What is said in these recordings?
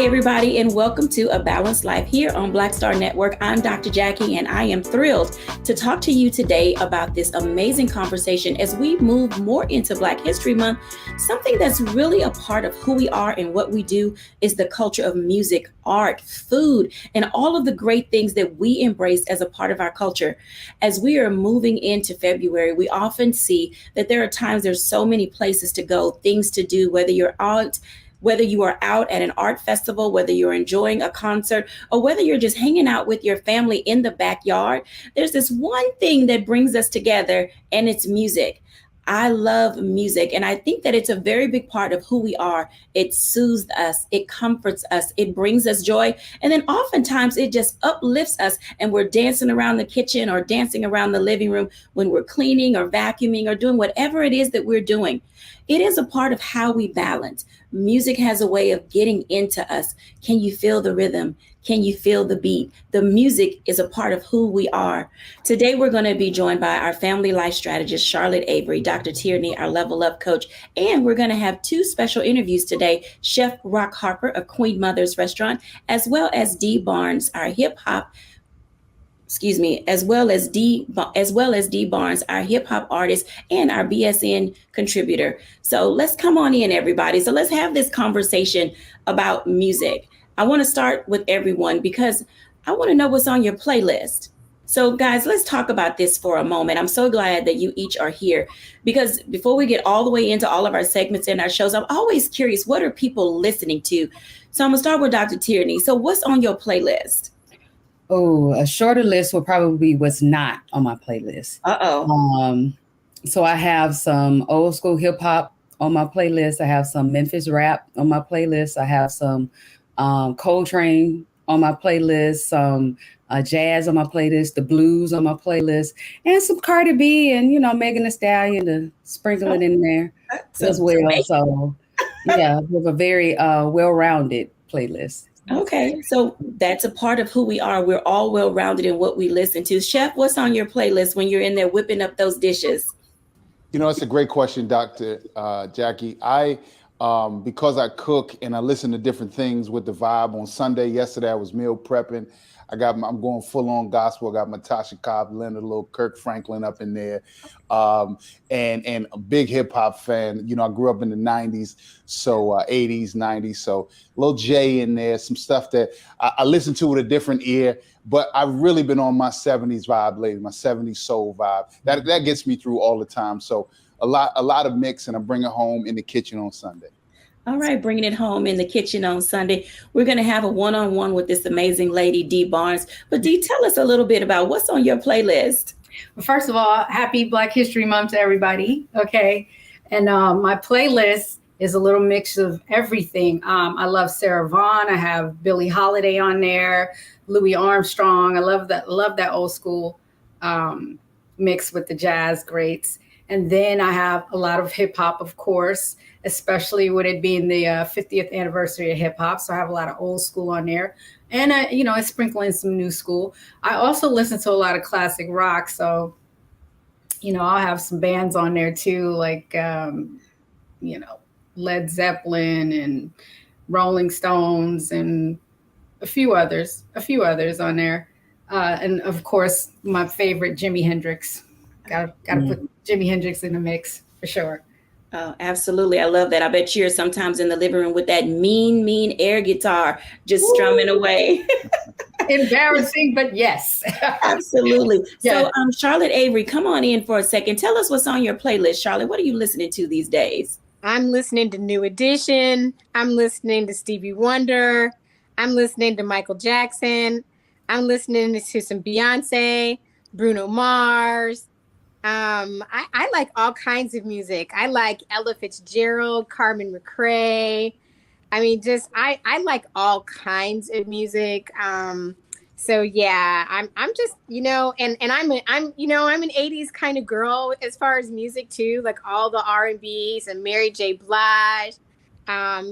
everybody, and welcome to A Balanced Life here on Black Star Network. I'm Dr. Jacquie, and I am thrilled to talk to you today about this amazing conversation as we move more into Black History Month. Something that's really a part of who we are and what we do is the culture of music, art, food, and all of the great things that we embrace as a part of our culture. As we are moving into February, we often see that there are times there's so many places to go, things to do, whether you are out at an art festival, whether you're enjoying a concert, or whether you're just hanging out with your family in the backyard, there's this one thing that brings us together, and it's music. I love music, and I think that it's a very big part of who we are. It soothes us, it comforts us, it brings us joy, and then oftentimes it just uplifts us, and we're dancing around the kitchen or dancing around the living room when we're cleaning or vacuuming or doing whatever it is that we're doing. It is a part of how we balance. Music has a way of getting into us. Can you feel the rhythm? Can you feel the beat? The music is a part of who we are. Today, we're going to be joined by our family life strategist, Charlotte Avery, Dr. Tierney, our Level Up coach, and we're going to have two special interviews today. Chef Rock Harper of Queen Mother's Restaurant, as well as Dee Barnes, our hip hop as well as Dee Barnes, our hip hop artist and our BSN contributor. So let's come on in, everybody. So let's have this conversation about music. I want to start with everyone because I want to know what's on your playlist. So guys, let's talk about this for a moment. I'm so glad that you each are here because before we get all the way into all of our segments and our shows, I'm always curious, what are people listening to? So I'm gonna start with Dr. Tierney. So what's on your playlist? Oh, a shorter list will probably be what's not on my playlist. So I have some old school hip hop on my playlist. I have some Memphis rap on my playlist. I have some Coltrane on my playlist, some jazz on my playlist, the blues on my playlist, and some Cardi B and, Megan Thee Stallion to sprinkle it in there as well. Amazing. So yeah, we have a very well-rounded playlist. Okay, so that's a part of who we are. We're all well-rounded in what we listen to. Chef, what's on your playlist when you're in there whipping up those dishes? It's a great question, Dr. Jacquie. Because I cook and I listen to different things with the vibe. On Sunday, yesterday, I was meal prepping. I'm going full on gospel. I got my Tasha Cobb, Leonard, a little Kirk Franklin up in there, and a big hip hop fan. I grew up in the '90s, so 80s, '90s, so a little Jay in there. Some stuff that I listen to with a different ear. But I've really been on my '70s vibe lately, my '70s soul vibe. That gets me through all the time. So a lot of mix, and I bring it home in the kitchen on Sunday. All right, bringing it home in the kitchen on Sunday. We're going to have a one-on-one with this amazing lady, Dee Barnes. But Dee, tell us a little bit about what's on your playlist. Well, first of all, happy Black History Month to everybody. Okay. And my playlist is a little mix of everything. I love Sarah Vaughan. I have Billie Holiday on there, Louis Armstrong. I love that old school mix with the jazz greats. And then I have a lot of hip hop, of course, especially with it being the 50th anniversary of hip hop. So I have a lot of old school on there. And, I sprinkle in some new school. I also listen to a lot of classic rock. So, I'll have some bands on there too, like, Led Zeppelin and Rolling Stones and a few others on there. And of course, my favorite, Jimi Hendrix. Gotta put Jimi Hendrix in the mix for sure. Oh, absolutely. I love that. I bet you're sometimes in the living room with that mean air guitar, just strumming away. Embarrassing, but yes. Absolutely. Yes. So Charlotte Avery, come on in for a second. Tell us what's on your playlist, Charlotte. What are you listening to these days? I'm listening to New Edition. I'm listening to Stevie Wonder. I'm listening to Michael Jackson. I'm listening to some Beyonce, Bruno Mars. I like all kinds of music. I like Ella Fitzgerald, Carmen McRae. I mean, I like all kinds of music. So yeah, I'm just, and I'm an 80s kind of girl as far as music too, like all the R&Bs and Mary J. Blige,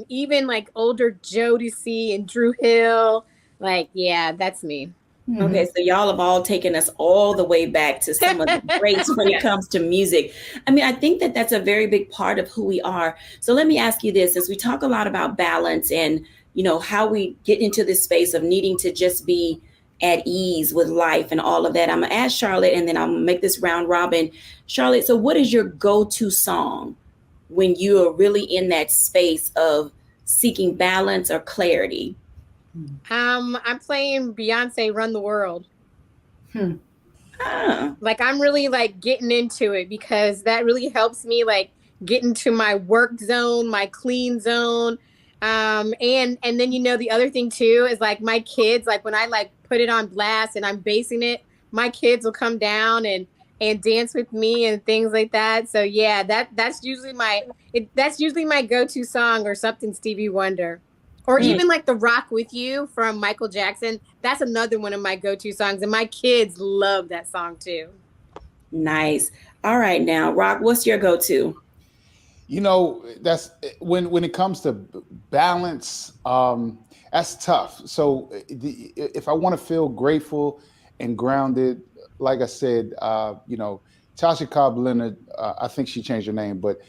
even like older Jodeci and Drew Hill. Like, yeah, that's me. Okay, so y'all have all taken us all the way back to some of the greats when it comes to music. I mean, I think that that's a very big part of who we are. So let me ask you this, as we talk a lot about balance and, you know, how we get into this space of needing to just be at ease with life and all of that. I'm gonna ask Charlotte and then I'm gonna make this round robin. Charlotte, so what is your go-to song when you are really in that space of seeking balance or clarity? I'm playing Beyonce Run the World. Ah. Like I'm really like getting into it because that really helps me like get into my work zone, my clean zone. And then, you know, the other thing too is like my kids, like when I like put it on blast and I'm basing it, my kids will come down and dance with me and things like that. So yeah, that's usually my go-to song or something Stevie Wonder. Or even like The Rock With You from Michael Jackson. That's another one of my go-to songs. And my kids love that song too. Nice. All right, now, Rock, what's your go-to? You know, that's when it comes to balance, that's tough. So if I want to feel grateful and grounded, like I said, you know, Tasha Cobb Leonard, I think she changed her name, but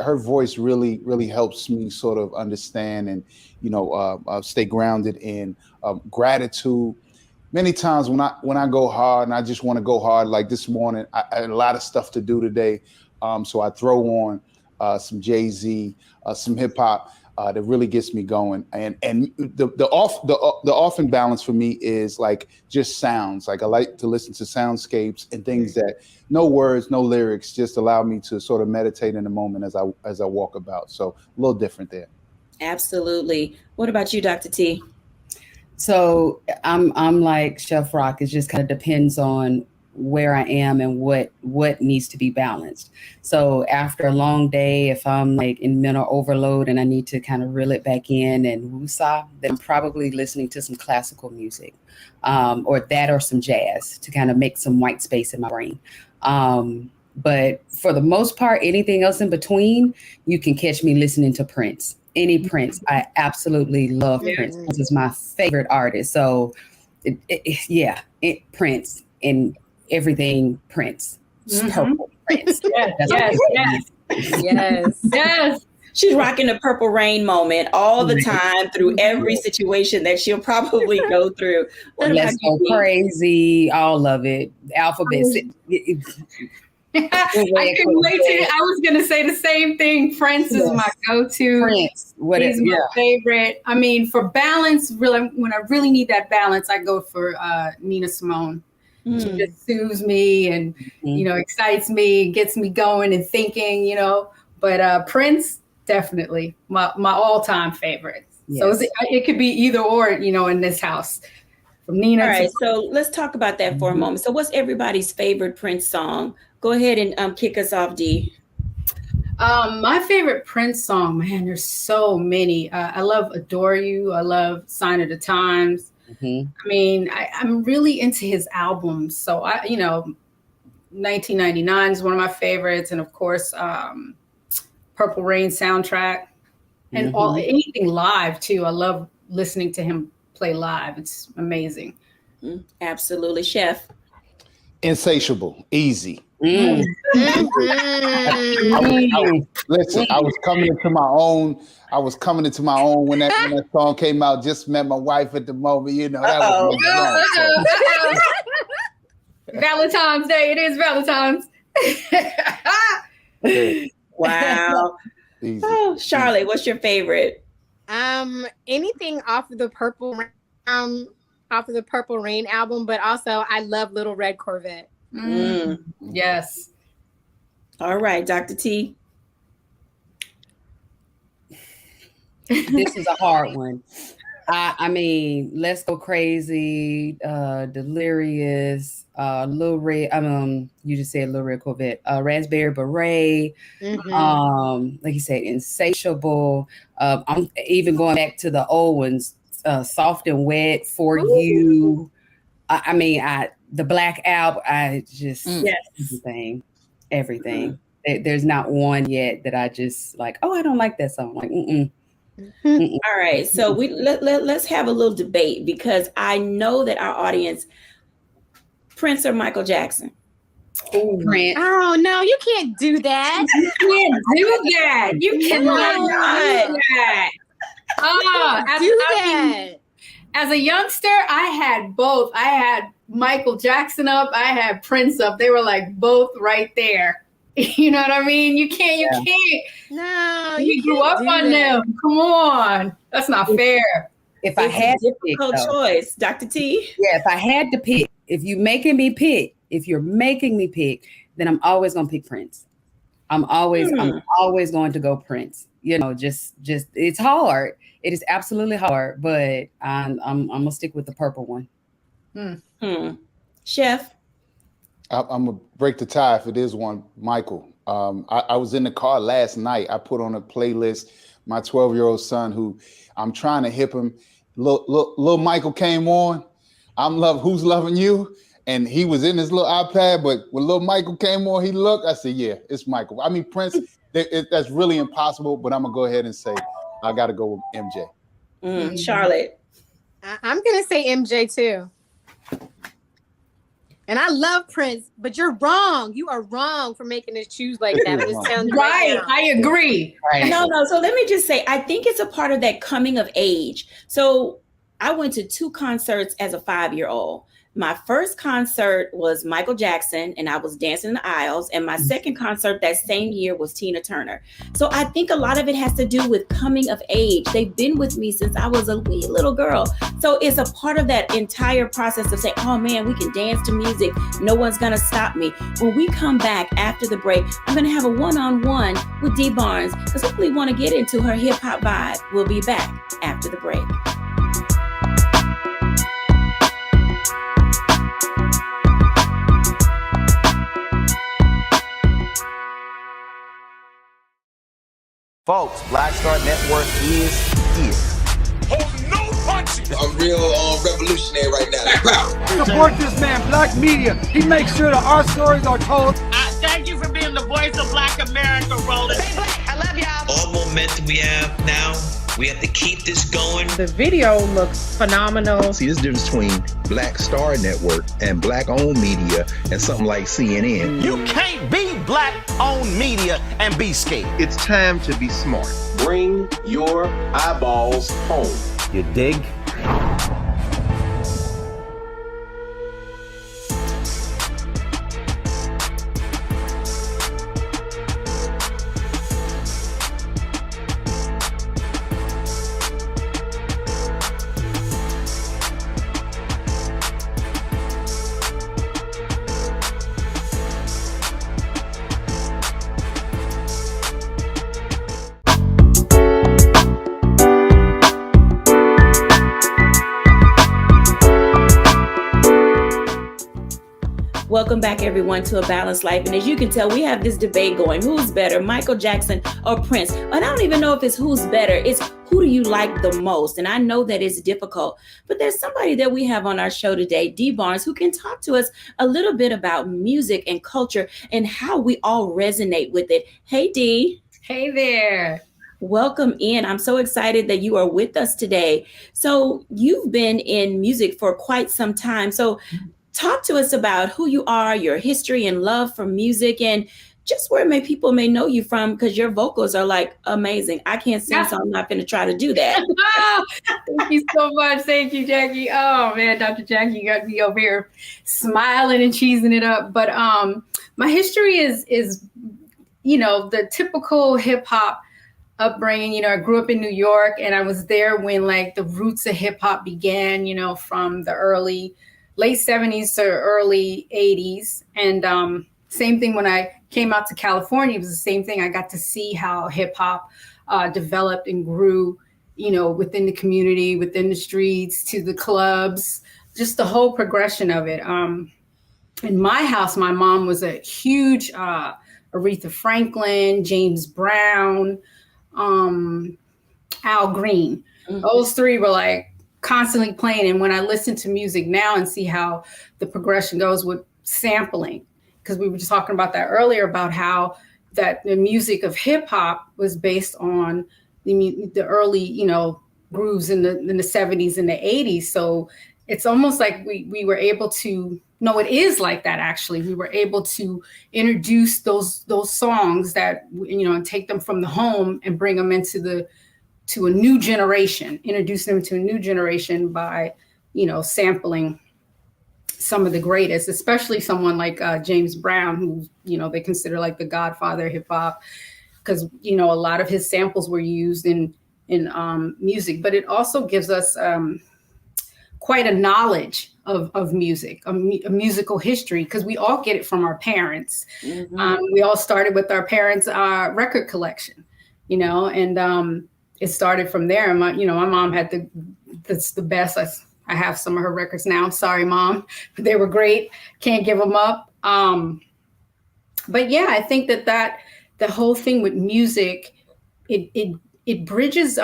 her voice really helps me sort of understand and, you know, stay grounded in gratitude. Many times when I go hard and I just want to go hard, like this morning, I had a lot of stuff to do today. So I throw on some Jay-Z, some hip hop that really gets me going. And the off and balance for me is like just sounds. Like I like to listen to soundscapes and things that no words, no lyrics, just allow me to sort of meditate in the moment as I walk about. So a little different there. Absolutely. What about you, Dr. T? So I'm like Chef Rock. It just kind of depends on where I am and what needs to be balanced. So after a long day, if I'm like in mental overload and I need to kind of reel it back in and woosah, then I'm probably listening to some classical music, or some jazz to kind of make some white space in my brain. But for the most part, anything else in between, you can catch me listening to Prince. Any Prince. I absolutely love Prince. This is my favorite artist. So Prince and everything Prince. Purple Prince. Yes. She's rocking the Purple Rain moment all the time through every situation that she'll probably go through. Let's Go Crazy, all of it. Alphabet. I couldn't wait to. I was going to say the same thing. Prince is my go-to. Prince, he's my favorite. I mean, for balance, really, when I really need that balance, I go for Nina Simone. She just soothes me and you know, excites me, gets me going and thinking. You know, but Prince definitely my all-time favorite. Yes. So it could be either or. You know, in this house. From Nina. All right, so let's talk about that for a moment. So, what's everybody's favorite Prince song? Go ahead and kick us off, Dee. My favorite Prince song, man, there's so many. I love Adore You. I love Sign of the Times. I mean, I'm really into his albums. So, 1999 is one of my favorites. And of course, Purple Rain soundtrack and anything live too. I love listening to him play live. It's amazing. Absolutely. Chef. Insatiable. Easy. Listen, I was coming into my own. When that song came out. Just met my wife at the moment. You know, that was Valentine's Day. It is Valentine's. Wow. Oh, Charlotte, what's your favorite? Anything off of the Purple Rain album, but also I love Little Red Corvette. Yes. All right, Dr. T. This is a hard one. I mean, Let's Go Crazy, Delirious, Little Red. You just said Little Red Corvette. Raspberry Beret. Like you said, Insatiable. I'm even going back to the old ones. Soft and Wet, For You. The Black Album. I just everything. There's not one yet that I just like. Oh, I don't like that song. Like, All right, so let's have a little debate, because I know that our audience, Prince or Michael Jackson? Prince. Oh no, you can't do that. You can't do that. You cannot do that. As a youngster, I had both. I had Michael Jackson up. I had Prince up. They were like both right there. You know what I mean? You can't. No, you grew up on them. Come on, that's not fair. If I had a difficult choice, Dr. T. Yeah, if I had to pick, if you're making me pick, then I'm always gonna pick Prince. I'm always going to go Prince. You know, just it's hard. It is absolutely hard, but I'm gonna stick with the purple one. Chef? I'm gonna break the tie if it is one, Michael. I was in the car last night. I put on a playlist. My 12-year-old son, who I'm trying to hip him. Little Michael came on. Who's Loving You? And he was in his little iPad, but when little Michael came on, he looked. I said, "Yeah, it's Michael." I mean, Prince. That's really impossible. But I'm gonna go ahead and say I got to go with MJ. Charlotte? I'm gonna say MJ too. And I love Prince, but you're wrong. You are wrong for making us choose like that. Right. I agree. Right. No. So let me just say, I think it's a part of that coming of age. So I went to 2 concerts as a 5-year-old. My first concert was Michael Jackson, and I was dancing in the aisles. And my second concert that same year was Tina Turner. So I think a lot of it has to do with coming of age. They've been with me since I was a wee little girl. So it's a part of that entire process of saying, oh man, we can dance to music. No one's going to stop me. When we come back after the break, I'm going to have a one-on-one with Dee Barnes, because I really want to get into her hip hop vibe. We'll be back after the break. Folks, Black Star Network is here. Hold no punches. I'm real revolutionary right now. Support this man, Black Media. He makes sure that our stories are told. Thank you for being the voice of Black America, Roland. Stay black. I love y'all. All momentum we have now, we have to keep this going. The video looks phenomenal. See, this difference between Black Star Network and Black-owned media and something like CNN. You can't be Black-owned media and be scared. It's time to be smart. Bring your eyeballs home. You dig? Welcome back, everyone, to A Balanced Life. And as you can tell, we have this debate going. Who's better, Michael Jackson or Prince? And I don't even know if it's who's better. It's who do you like the most? And I know that it's difficult, but there's somebody that we have on our show today, Dee Barnes, who can talk to us a little bit about music and culture and how we all resonate with it. Hey, Dee. Hey there. Welcome in. I'm so excited that you are with us today. So you've been in music for quite some time. So talk to us about who you are, your history and love for music, and just where people may know you from, because your vocals are like amazing. I can't sing, so I'm not going to try to do that. Thank you so much. Thank you, Jackie. Oh man, Dr. Jackie got me over here smiling and cheesing it up. But my history is the typical hip hop upbringing. I grew up in New York, and I was there when like the roots of hip hop began. From the late 70s to early 80s. And same thing when I came out to California, it was the same thing. I got to see how hip hop developed and grew, within the community, within the streets, to the clubs, just the whole progression of it. In my house, my mom was a huge Aretha Franklin, James Brown, Al Green. Mm-hmm. Those three were like constantly playing. And when I listen to music now and see how the progression goes with sampling, because we were just talking about that earlier, about how that the music of hip hop was based on the early, grooves in the 70s and the 80s. So it's almost like we were able to, no, it is like that actually. We were able to introduce those songs that, and take them from the home and bring them to a new generation, introduce them to a new generation by, sampling some of the greatest, especially someone like James Brown, who, they consider like the godfather of hip hop, because, a lot of his samples were used in music, but it also gives us quite a knowledge of music, a musical history, because we all get it from our parents. Mm-hmm. We all started with our parents' record collection, and it started from there. And my mom had that's the best. I have some of her records now. Sorry, Mom, but they were great. Can't give them up. But yeah, I think that the whole thing with music, it bridges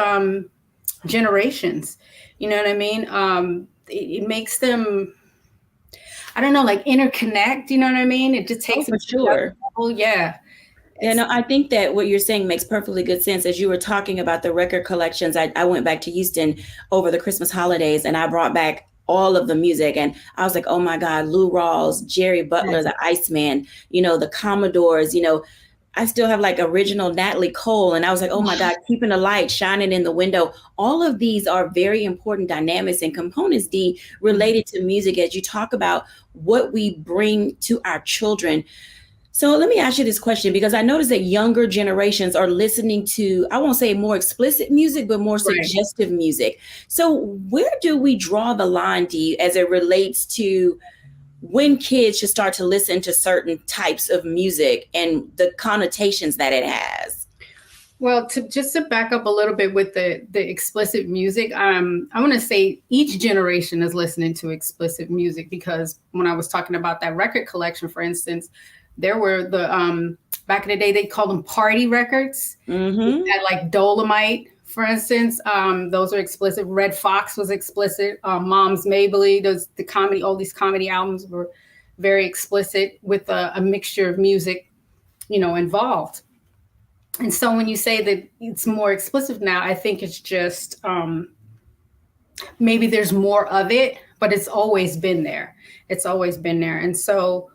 generations. You know what I mean? It makes them, I don't know, like interconnect. You know what I mean? It just takes for sure. Yeah. Yeah, no, I think that what you're saying makes perfectly good sense. As you were talking about the record collections, I went back to Houston over the Christmas holidays, and I brought back all of the music. And I was like, oh my God, Lou Rawls, Jerry Butler, the Iceman, the Commodores, I still have like original Natalie Cole. And I was like, oh my God, Keeping the Light, Shining in the Window. All of these are very important dynamics and components, Dee, related to music as you talk about what we bring to our children. So let me ask you this question, because I noticed that younger generations are listening to, I won't say more explicit music, but more suggestive music. So where do we draw the line, Dee, as it relates to when kids should start to listen to certain types of music and the connotations that it has? Well, to back up a little bit with the explicit music, I want to say each generation is listening to explicit music, because when I was talking about that record collection, for instance, there were the back in the day, they called them party records. Mm-hmm. Had like Dolomite, for instance. Those are explicit. Red Fox was explicit. Mom's Mabley, the comedy, all these comedy albums were very explicit with a mixture of music, involved. And so when you say that it's more explicit now, I think it's just maybe there's more of it, but it's always been there. It's always been there. And so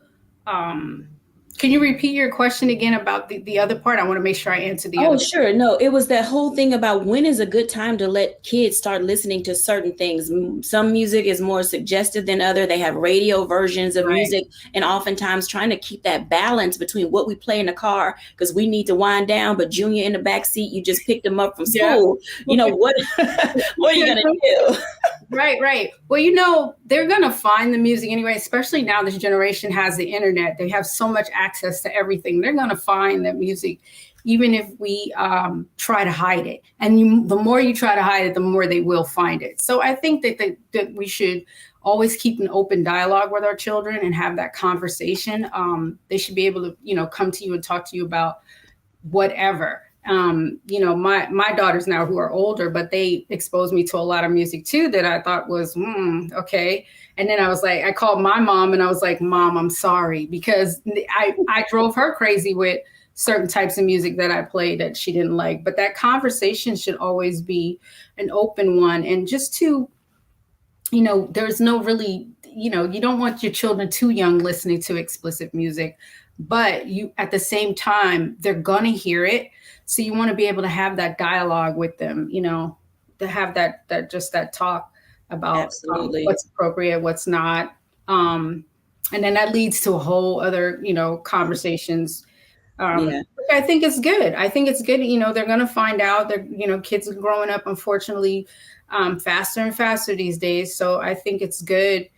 can you repeat your question again about the other part? I want to make sure I answer the other part. Sure. No, it was that whole thing about when is a good time to let kids start listening to certain things. Some music is more suggestive than other. They have radio versions of music, and oftentimes trying to keep that balance between what we play in the car, because we need to wind down, but Junior in the back seat, you just picked them up from school. Yeah. What are you going to do? Right. Well, they're going to find the music anyway, especially now this generation has the internet. They have so much access to everything. They're going to find that music, even if we try to hide it. And the more you try to hide it, the more they will find it. So I think that we should always keep an open dialogue with our children and have that conversation. They should be able to, come to you and talk to you about whatever. My daughters now who are older, but they exposed me to a lot of music too that I thought was, okay. And then I called my mom and I was like, Mom, I'm sorry, because I drove her crazy with certain types of music that I played that she didn't like. But that conversation should always be an open one. And just to, there's no really, you don't want your children too young listening to explicit music, but you, at the same time, they're gonna hear it. So you want to be able to have that dialogue with them, to have that talk about what's appropriate, what's not. And then that leads to a whole other, conversations. Which I think is good. I think it's good. They're going to find out that, kids are growing up, unfortunately, faster and faster these days. So I think it's good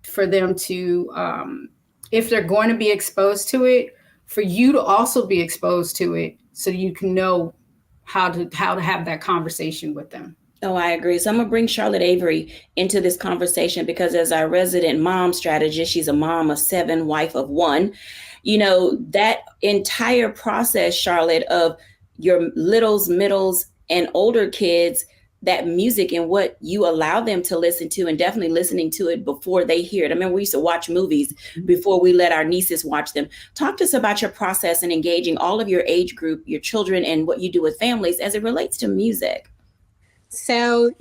for them to, if they're going to be exposed to it, for you to also be exposed to it, so you can know how to have that conversation with them. Oh, I agree. So I'm going to bring Charlotte Avery into this conversation, because as our resident mom strategist, she's a mom of 7, wife of 1. That entire process, Charlotte, of your littles, middles, and older kids, that music and what you allow them to listen to, and definitely listening to it before they hear it. I mean, we used to watch movies before we let our nieces watch them. Talk to us about your process in engaging all of your age group, your children, and what you do with families as it relates to music. So,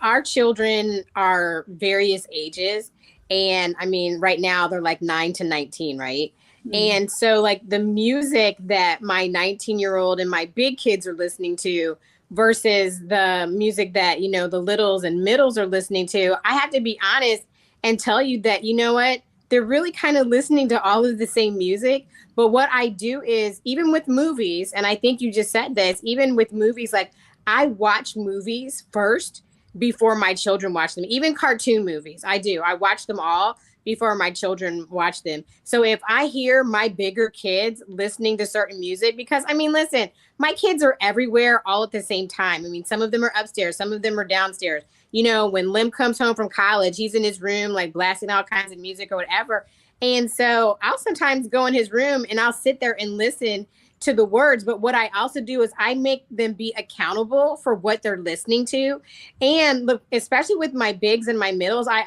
our children are various ages. And I mean, right now they're like 9 to 19, right? And so like the music that my 19-year-old and my big kids are listening to versus the music that, the littles and middles are listening to, I have to be honest and tell you that, you know what? They're really kind of listening to all of the same music. But what I do is, even with movies, and I think you just said this, even with movies, like I watch movies first before my children watch them. Even cartoon movies, I do. I watch them all before my children watch them. So if I hear my bigger kids listening to certain music, because I mean, listen, my kids are everywhere all at the same time. I mean, some of them are upstairs, some of them are downstairs. When Lim comes home from college, he's in his room, like blasting all kinds of music or whatever. And so I'll sometimes go in his room and I'll sit there and listen to the words. But what I also do is I make them be accountable for what they're listening to. And look, especially with my bigs and my middles, I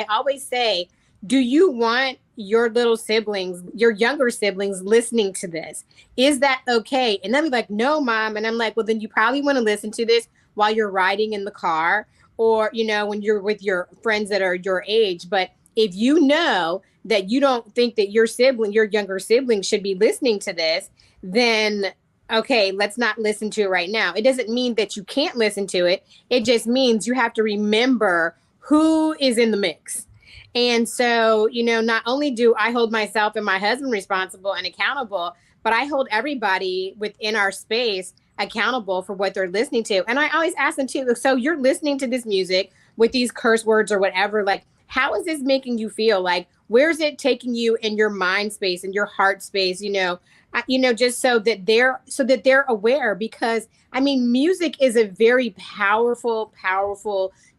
always say, do you want your little siblings, your younger siblings listening to this? Is that okay? And they'll be like, no, Mom. And I'm like, well, then you probably want to listen to this while you're riding in the car or, when you're with your friends that are your age. But if you know that you don't think that your younger sibling should be listening to this, then okay, let's not listen to it right now. It doesn't mean that you can't listen to it. It just means you have to remember who is in the mix. And so, not only do I hold myself and my husband responsible and accountable, but I hold everybody within our space accountable for what they're listening to. And I always ask them too, so you're listening to this music with these curse words or whatever, like, how is this making you feel? Like, where's it taking you in your mind space and your heart space, just so that they're aware, because I mean, music is a very powerful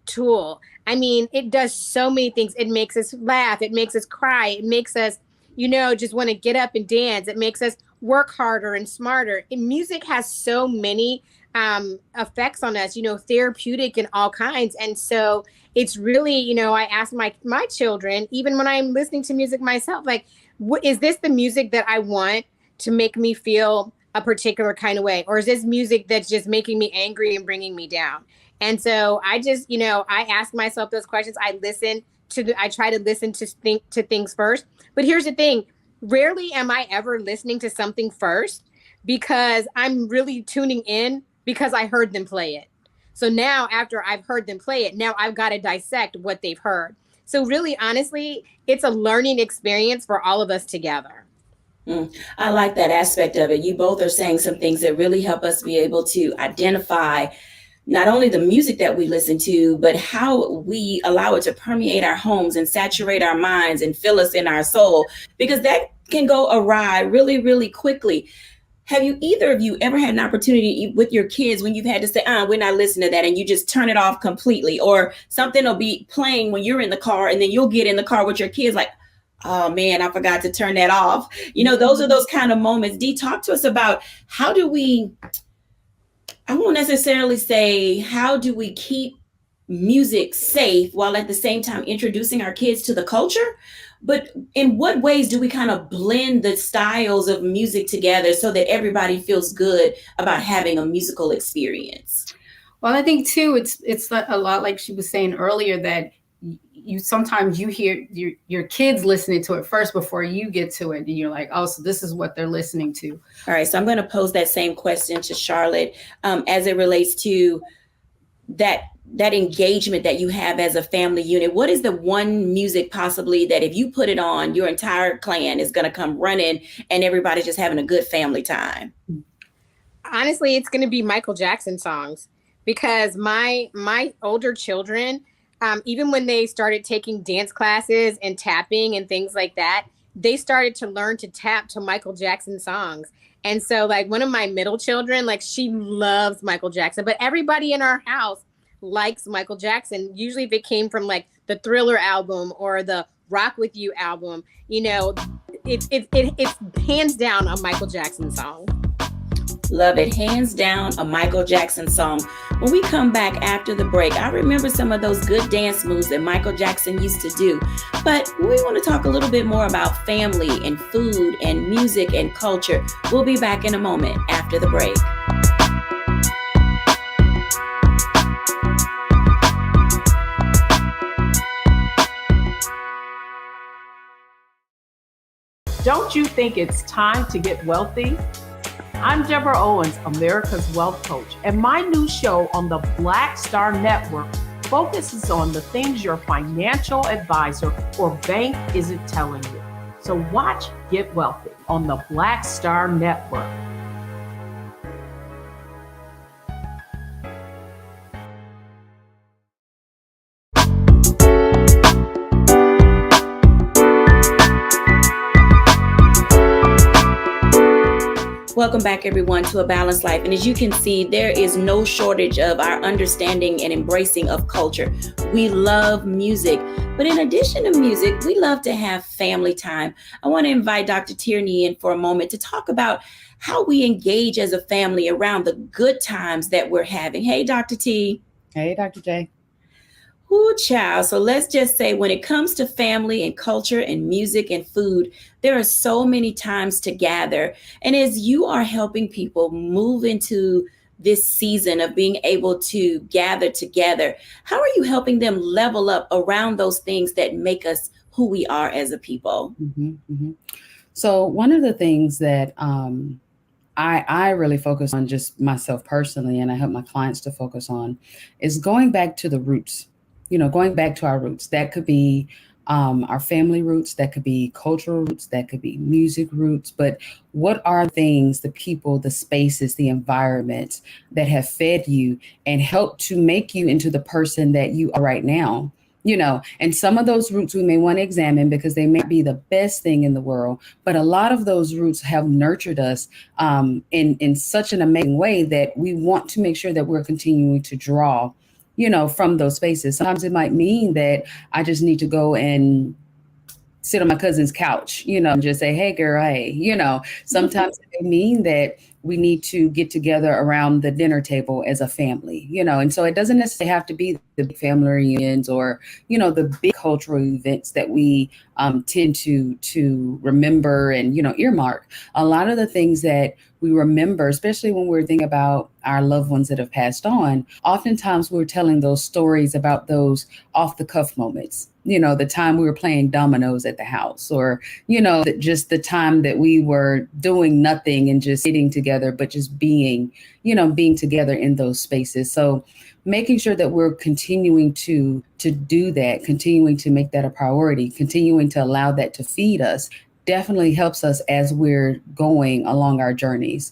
tool. I mean, it does so many things. It makes us laugh. It makes us cry. It makes us, just want to get up and dance. It makes us work harder and smarter. And music has so many effects on us, therapeutic and all kinds. And so it's really, I ask my children, even when I'm listening to music myself, like, is this the music that I want to make me feel a particular kind of way? Or is this music that's just making me angry and bringing me down? And so I just, I ask myself those questions. I try to listen to things first. But here's the thing. Rarely am I ever listening to something first because I'm really tuning in because I heard them play it. So now after I've heard them play it, now I've got to dissect what they've heard. So really, honestly, it's a learning experience for all of us together. I like that aspect of it. You both are saying some things that really help us be able to identify not only the music that we listen to, but how we allow it to permeate our homes and saturate our minds and fill us in our soul, because that can go awry really, really quickly. Have either of you ever had an opportunity with your kids when you've had to say, we're not listening to that, and you just turn it off completely, or something will be playing when you're in the car and then you'll get in the car with your kids like, oh man, I forgot to turn that off. Those are those kind of moments. Dee, talk to us about how do we, I won't necessarily say how do we keep music safe while at the same time introducing our kids to the culture, but in what ways do we kind of blend the styles of music together so that everybody feels good about having a musical experience? Well, I think too, it's a lot like she was saying earlier, that sometimes you hear your kids listening to it first before you get to it. And you're like, oh, so this is what they're listening to. All right. So I'm going to pose that same question to Charlotte as it relates to that engagement that you have as a family unit. What is the one music possibly that if you put it on, your entire clan is going to come running and everybody's just having a good family time? Honestly, it's going to be Michael Jackson songs, because my older children, even when they started taking dance classes and tapping and things like that, they started to learn to tap to Michael Jackson songs. And so like one of my middle children, like she loves Michael Jackson, but everybody in our house likes Michael Jackson. Usually if it came from like the Thriller album or the Rock With You album, it's hands down a Michael Jackson song. Love it. Hands down, a Michael Jackson song. When we come back after the break, I remember some of those good dance moves that Michael Jackson used to do. But we want to talk a little bit more about family and food and music and culture. We'll be back in a moment after the break. Don't you think it's time to get wealthy? I'm Deborah Owens, America's Wealth Coach, and my new show on the Black Star Network focuses on the things your financial advisor or bank isn't telling you. So watch Get Wealthy on the Black Star Network. Welcome back, everyone, to A Balanced Life. And as you can see, there is no shortage of our understanding and embracing of culture. We love music, but in addition to music, we love to have family time. I want to invite Dr. Tierney in for a moment to talk about how we engage as a family around the good times that we're having. Hey, Dr. T. Hey, Dr. J. Ooh, child. So let's just say when it comes to family and culture and music and food, there are so many times to gather. And as you are helping people move into this season of being able to gather together, how are you helping them level up around those things that make us who we are as a people? Mm-hmm, mm-hmm. So one of the things that I really focus on, just myself personally, and I help my clients to focus on, is going back to the roots. Going back to our roots. That could be our family roots, that could be cultural roots, that could be music roots. But what are things, the people, the spaces, the environments that have fed you and helped to make you into the person that you are right now? And some of those roots we may want to examine because they may be the best thing in the world, but a lot of those roots have nurtured us in such an amazing way that we want to make sure that we're continuing to draw, from those spaces. Sometimes it might mean that I just need to go and sit on my cousin's couch, and just say, hey, girl, hey, sometimes it may mean that we need to get together around the dinner table as a family, and so it doesn't necessarily have to be the big family reunions or, the big cultural events that we tend to remember and, earmark. A lot of the things that we remember, especially when we're thinking about our loved ones that have passed on, oftentimes we're telling those stories about those off the cuff moments. The time we were playing dominoes at the house, or, just the time that we were doing nothing and just sitting together, but just being together in those spaces. So making sure that we're continuing to do that, continuing to make that a priority, continuing to allow that to feed us definitely helps us as we're going along our journeys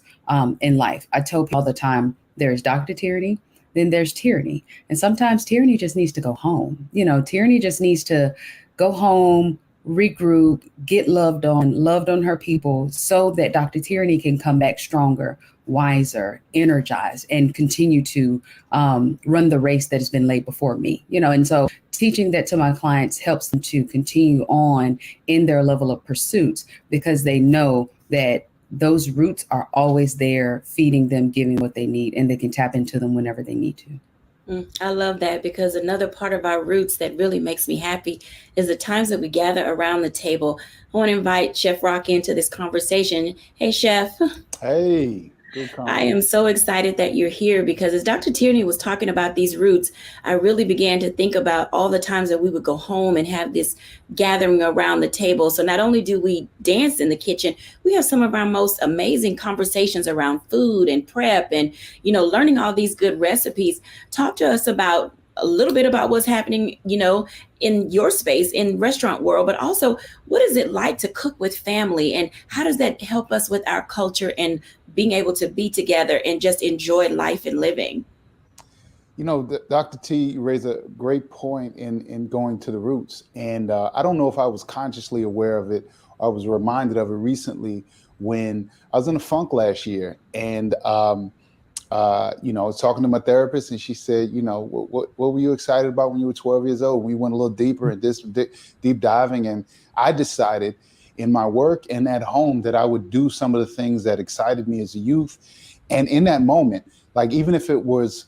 in life. I tell people all the time, there's Dr. Tierney, then there's tyranny. And sometimes tyranny just needs to go home. Tyranny just needs to go home, regroup, get loved on her people so that Dr. Tierney can come back stronger, wiser, energized, and continue to run the race that has been laid before me. And so teaching that to my clients helps them to continue on in their level of pursuits because they know that those roots are always there, feeding them, giving what they need, and they can tap into them whenever they need to. I love that, because another part of our roots that really makes me happy is the times that we gather around the table. I want to invite Chef Rock into this conversation. Hey, Chef. Hey. I am so excited that you're here because as Dr. Tierney was talking about these roots, I really began to think about all the times that we would go home and have this gathering around the table. So not only do we dance in the kitchen, we have some of our most amazing conversations around food and prep and, learning all these good recipes. Talk to us about a little bit about what's happening, in your space in restaurant world, but also what is it like to cook with family and how does that help us with our culture and being able to be together and just enjoy life and living? Dr. T raised a great point in going to the roots. And I don't know if I was consciously aware of it. I was reminded of it recently when I was in a funk last year. And I was talking to my therapist and she said, what were you excited about when you were 12 years old? We went a little deeper in this deep diving. And I decided in my work and at home that I would do some of the things that excited me as a youth And in that moment, like even if it was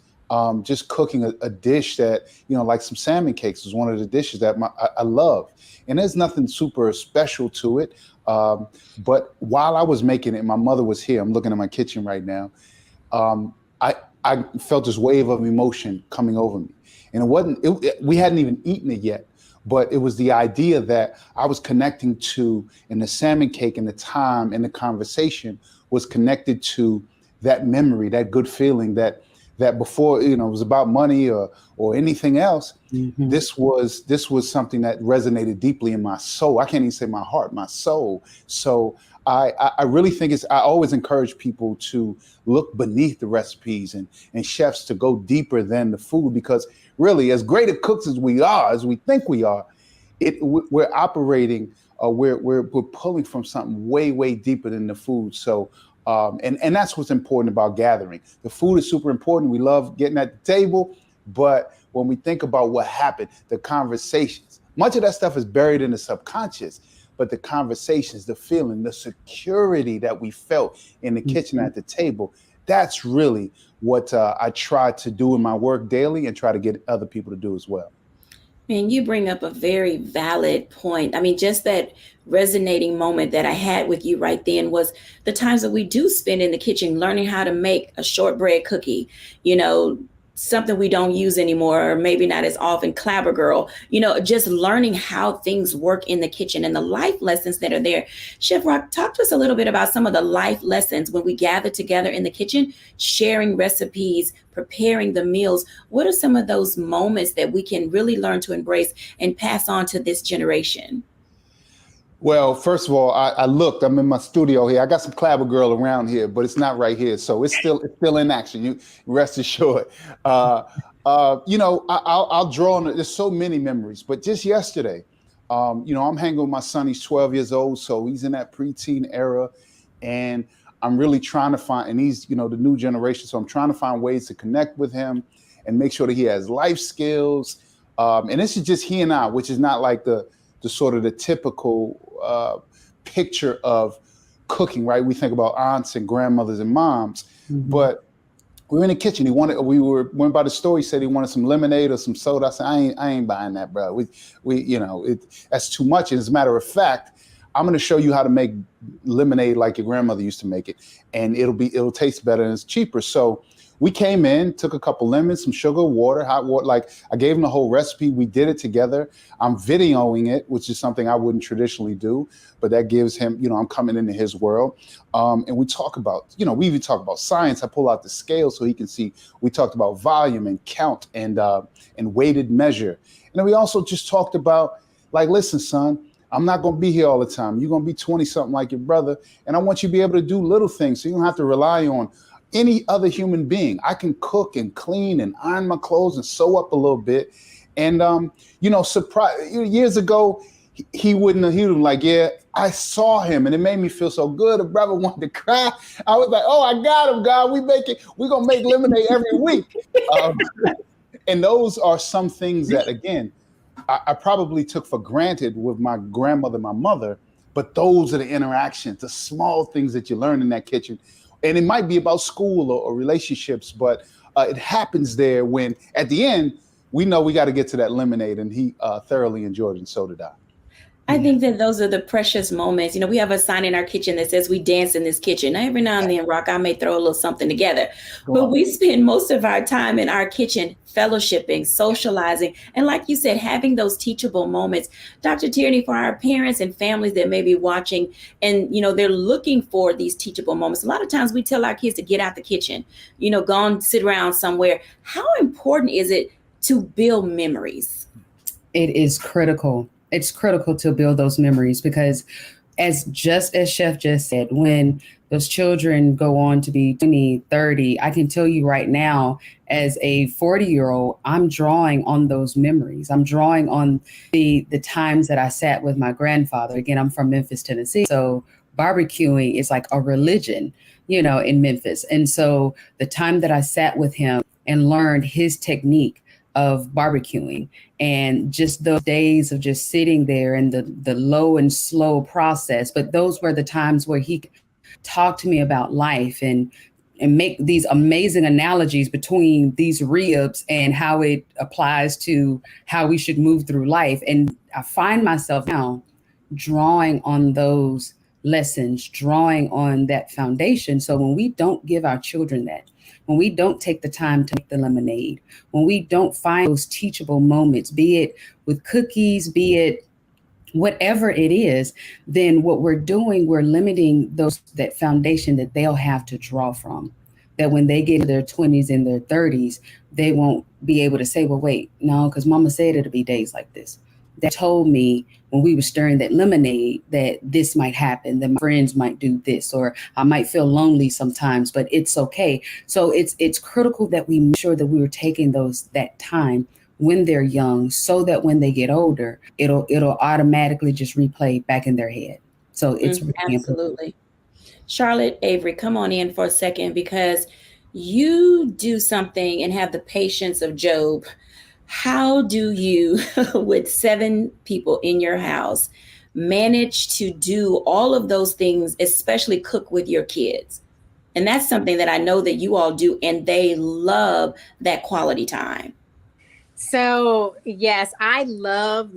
just cooking a dish that, like some salmon cakes was one of the dishes that I love. And there's nothing super special to it. But while I was making it, my mother was here. I'm looking at my kitchen right now. I felt this wave of emotion coming over me. And we hadn't even eaten it yet, but it was the idea that I was connecting to, and the salmon cake and the time and the conversation was connected to that memory, that good feeling that before, it was about money or anything else. Mm-hmm. This was something that resonated deeply in my soul. I can't even say my heart, my soul. So I really think I always encourage people to look beneath the recipes and chefs to go deeper than the food, because really, as great at cooks as we think we are, we're operating, we're pulling from something way, way deeper than the food. So, and that's what's important about gathering. The food is super important. We love getting at the table, but when we think about what happened, the conversations, much of that stuff is buried in the subconscious. But the conversations, the feeling, the security that we felt in the kitchen at the table, that's really what I try to do in my work daily and try to get other people to do as well. Man, you bring up a very valid point. I mean, just that resonating moment that I had with you right then was the times that we do spend in the kitchen learning how to make a shortbread cookie, something we don't use anymore, or maybe not as often, Clabber Girl, just learning how things work in the kitchen and the life lessons that are there. Chef Rock, talk to us a little bit about some of the life lessons when we gather together in the kitchen, sharing recipes, preparing the meals. What are some of those moments that we can really learn to embrace and pass on to this generation? Well, first of all, I'm in my studio here. I got some Clabber Girl around here, but it's not right here. So it's still in action. You rest assured. I'll draw on it. There's so many memories, but just yesterday, I'm hanging with my son. He's 12 years old. So he's in that preteen era, and I'm really trying to find, and he's, the new generation. So I'm trying to find ways to connect with him and make sure that he has life skills. And this is just he and I, which is not like the sort of the typical picture of cooking, right? We think about aunts and grandmothers and moms, but we were in the kitchen. Went by the store. He said he wanted some lemonade or some soda. I said, I ain't buying that, bro. That's too much. And as a matter of fact, I'm going to show you how to make lemonade like your grandmother used to make it, and it'll taste better and it's cheaper. So we came in, took a couple lemons, some sugar, water, hot water. Like I gave him the whole recipe. We did it together. I'm videoing it, which is something I wouldn't traditionally do, but that gives him, I'm coming into his world. And we talk about, we even talk about science. I pull out the scale so he can see. We talked about volume and count and weighted measure. And then we also just talked about, like, listen, son, I'm not going to be here all the time. You're going to be 20 something like your brother. And I want you to be able to do little things so you don't have to rely on any other human being. I can cook and clean and iron my clothes and sew up a little bit. And, years ago, he wouldn't like, yeah, I saw him and it made me feel so good. A brother wanted to cry. I was like, oh, I got him, God. We're going to make lemonade every week. And those are some things that, again, I probably took for granted with my grandmother, my mother, but those are the interactions, the small things that you learn in that kitchen. And it might be about school or relationships, but it happens there when at the end, we know we got to get to that lemonade, and he thoroughly enjoyed it, and so did I. I think that those are the precious moments. We have a sign in our kitchen that says we dance in this kitchen. Now, every now and then, Rock, I may throw a little something together. But we spend most of our time in our kitchen fellowshipping, socializing, and like you said, having those teachable moments. Dr. Tierney, for our parents and families that may be watching and, they're looking for these teachable moments. A lot of times we tell our kids to get out the kitchen, go and sit around somewhere. How important is it to build memories? It is critical. It's critical to build those memories because as Chef just said, when those children go on to be 20, 30, I can tell you right now, as a 40-year-old, I'm drawing on those memories. I'm drawing on the times that I sat with my grandfather. Again, I'm from Memphis, Tennessee. So barbecuing is like a religion, in Memphis. And so the time that I sat with him and learned his technique of barbecuing and just those days of just sitting there and the low and slow process. But those were the times where he talked to me about life and make these amazing analogies between these ribs and how it applies to how we should move through life. And I find myself now drawing on those lessons, drawing on that foundation. So when we don't give our children that, when we don't take the time to make the lemonade, when we don't find those teachable moments, be it with cookies, be it whatever it is, then what we're doing, we're limiting that foundation that they'll have to draw from. That when they get to their 20s and their 30s, they won't be able to say, well, wait, no, because mama said it'll be days like this. That told me when we were stirring that lemonade that this might happen, that my friends might do this, or I might feel lonely sometimes, but it's okay. So it's critical that we make sure that we were taking that time when they're young, so that when they get older, it'll automatically just replay back in their head. So it's really absolutely important. Charlotte, Avery, come on in for a second, because you do something and have the patience of Job. How do you, with 7 people in your house, manage to do all of those things, especially cook with your kids? And that's something that I know that you all do, and they love that quality time. So yes, I love